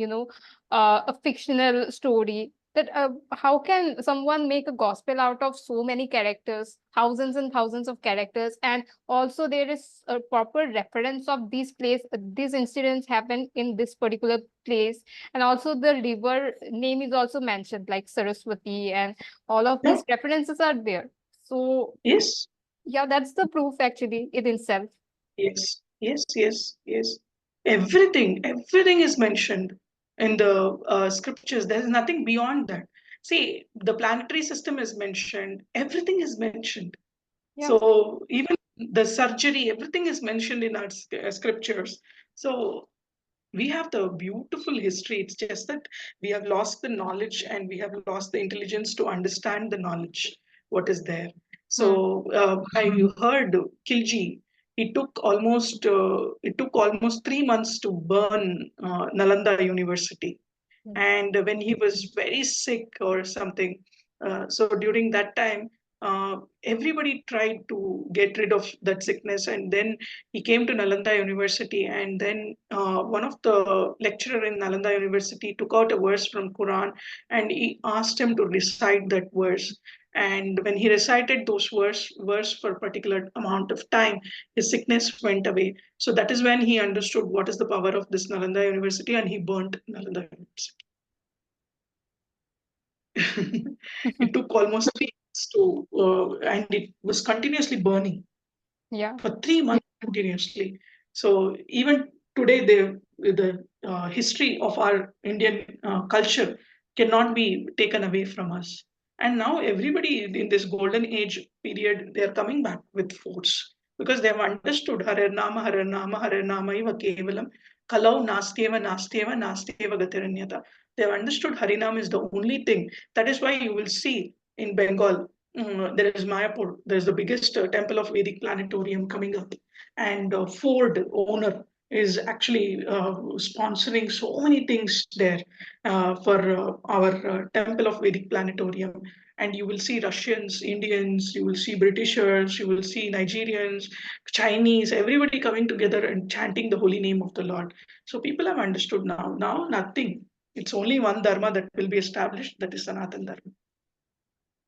a fictional story, that how can someone make a gospel out of so many characters, thousands and thousands of characters, and also there is a proper reference of these place, these incidents happen in this particular place, and also the river name is also mentioned, like Saraswati, and all of Yeah. these references are there. So Yes. yeah, that's the proof actually in itself. Yes, yes, yes, yes. Everything is mentioned in the scriptures. There is nothing beyond that. See, the planetary system is mentioned. Everything is mentioned. Yeah. So even the surgery, everything is mentioned in our scriptures. So we have the beautiful history. It's just that we have lost the knowledge and we have lost the intelligence to understand the knowledge, what is there. Hmm. So I heard Kilji, it took almost 3 months to burn Nalanda University, Hmm. and when he was very sick or something, so during that time, everybody tried to get rid of that sickness, and then he came to Nalanda University, and then one of the lecturer in Nalanda University took out a verse from Quran, and he asked him to recite that verse. And when he recited those verse for a particular amount of time, his sickness went away. So that is when he understood what is the power of this Nalanda University, and he burnt Nalanda University. It took almost 3 months and it was continuously burning Yeah. for 3 months continuously. So even today, the history of our Indian culture cannot be taken away from us. And now everybody in this golden age period, they are coming back with force because they have understood Hare Nama Iva Kevalam Kalau Nasteva Gatiranyata. They have understood Harinam is the only thing. That is why you will see in Bengal, there is Mayapur. There is the biggest temple of Vedic planetarium coming up, and Ford owner is actually sponsoring so many things there for our temple of Vedic planetarium. And you will see Russians, Indians, you will see Britishers, you will see Nigerians, Chinese, everybody coming together and chanting the holy name of the Lord. So people have understood now. Now nothing. It's only one dharma that will be established. That is Sanatan Dharma.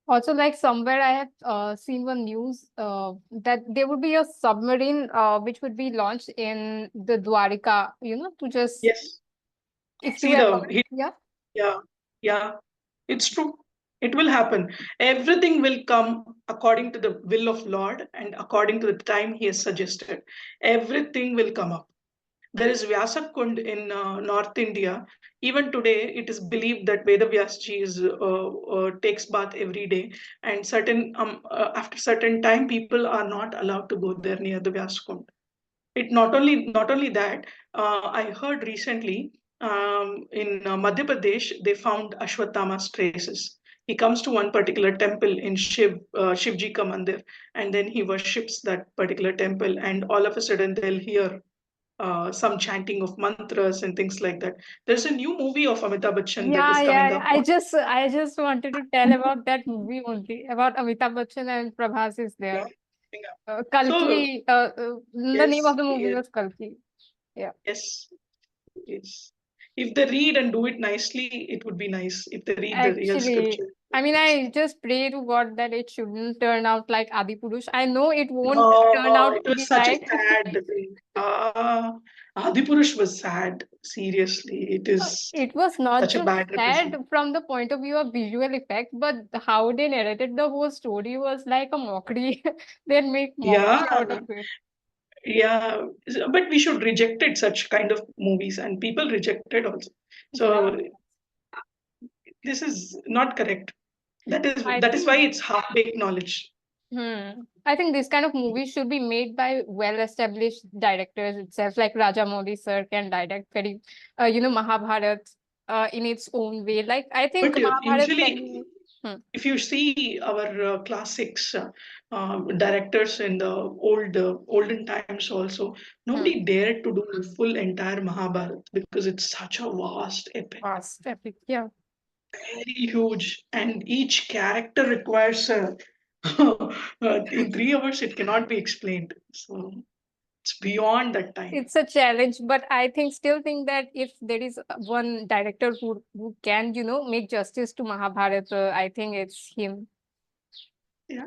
Also, like somewhere I have seen one news that there would be a submarine which would be launched in the Dwarika, to just Yes. if you See have the heard. hit. Yeah. Yeah. Yeah. It's true. It will happen. Everything will come according to the will of Lord and according to the time He has suggested. Everything will come up. There is Vyasa Kund in North India. Even today, it is believed that Veda Vyasji takes bath every day, and after certain time, people are not allowed to go there near the Vyasa Kund. It not only that, I heard recently in Madhya Pradesh they found Ashwattama's traces. He comes to one particular temple in Shivji Ka Mandir, and then he worships that particular temple, and all of a sudden they'll hear some chanting of mantras and things like that. There's a new movie of Amitabh Bachchan that Yeah, is yeah. coming up. I just wanted to tell about that movie only, about Amitabh Bachchan and Prabhas is Yeah, there. yeah. So Kalki. The name of yes, the movie yes, was Kalki. Yeah. yes, yes. If they read and do it nicely, it would be nice. If they read the real Actually, scripture. I mean, I just pray to God that it shouldn't turn out like Adipurush. I know it won't turn No, out it to was be such a like. sad thing. Adipurush was sad. Seriously, it is It was not such a just bad sad representation. from the point of view of visual effect, but how they narrated the whole story was like a mockery. They make Yeah, mockery out of it. yeah. But we should rejected such kind of movies, and people rejected also. Yeah, So this is not correct. That is I that is why think. it's half-baked knowledge. I think this kind of movies should be made by well-established directors itself, like Rajamouli sir can direct very, Mahabharat in its own way. Like I think But Mahabharat can usually, be. Hmm, if you see our classics directors in the olden times also, hmm. nobody dared to do a full entire Mahabharata because it's such a vast epic, Epic. Yeah. very huge, and each character requires a In 3 hours, it cannot be explained. So it's beyond that time. It's a challenge, but I still think that if there is one director who can, make justice to Mahabharata, I think it's him. Yeah.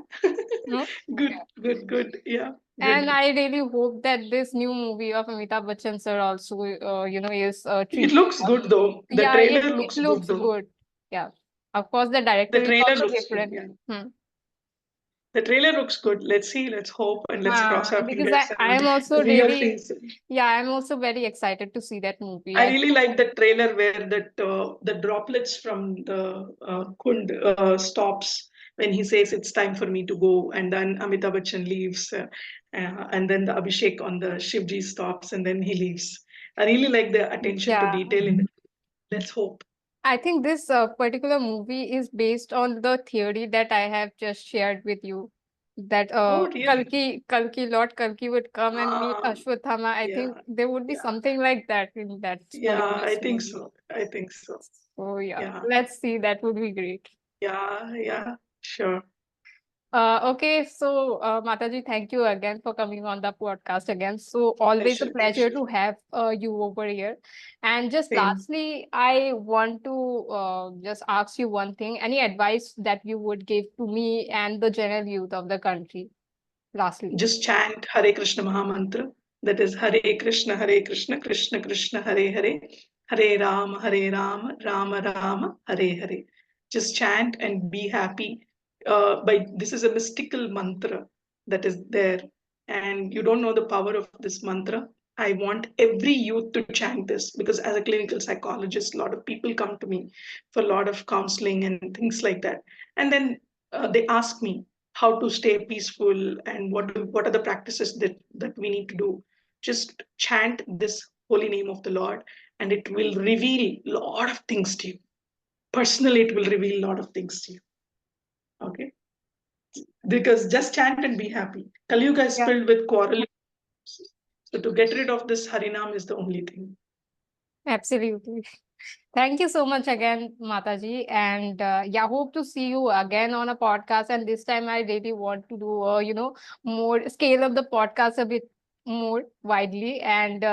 No? Good, good, good. Yeah, And good. I really hope that this new movie of Amitabh Bachchan sir also, is It treated. looks good though. The Yeah, it trailer it looks good looks though. good. Yeah, of course, the The director is trailer also looks good. different. Yeah. Hmm. The trailer looks good. Let's see, let's hope, and let's cross our Because fingers I and am also real really, things. yeah, I'm also very excited to see that movie. I really like the trailer where the droplets from the Kund stops when he says it's time for me to go, and then Amitabh Bachchan leaves, and then the Abhishek on the Shivji stops, and then he leaves. I really like the attention to Yeah, detail in it. Let's hope. I think this particular movie is based on the theory that I have just shared with you. That Oh, really? Lord Kalki would come and meet Ah, Ashwattama. I yeah, think there would be yeah, something like that in that yeah. particular I think movie. so. I think so. So yeah, Yeah, let's see. That would be great. yeah, yeah. Sure. Okay, so Mataji, thank you again for coming on the podcast again. So always a Pleasure, pleasure pleasure. to have you over here. And just Same. lastly, I want to just ask you one thing. Any advice that you would give to me and the general youth of the country? Lastly. Just chant Hare Krishna Mahamantra. That is Hare Krishna, Krishna Krishna, Hare Hare, Hare Rama, Rama Rama, Hare Hare. Just chant and be happy. By this is a mystical mantra that is there, and you don't know the power of this mantra. I want every youth to chant this because, as a clinical psychologist, a lot of people come to me for a lot of counseling and things like that, and then they ask me how to stay peaceful and what are the practices that we need to do. Just chant this holy name of the Lord, and it will reveal a lot of things to you. Personally, it will reveal a lot of things to you. Okay, because just chant and be happy. Kaliyuga is Yeah, filled with quarrel, so to get rid of this harinam is the only thing. absolutely. Thank you so much again, Mataji. And yeah, hope to see you again on a podcast. And this time I really want to do, more scale up the podcast a bit more widely and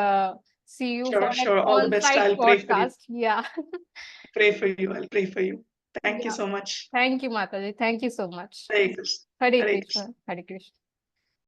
see you for Sure, an sure. All the best. on-site I'll pray for you. podcast. Yeah. Pray for you. I'll pray for you. Thank you Yeah. so much. Thank you, Mataji. Thank you so much. Hare Krishna. Hare Hare Krishna. Krishna. Hare Krishna.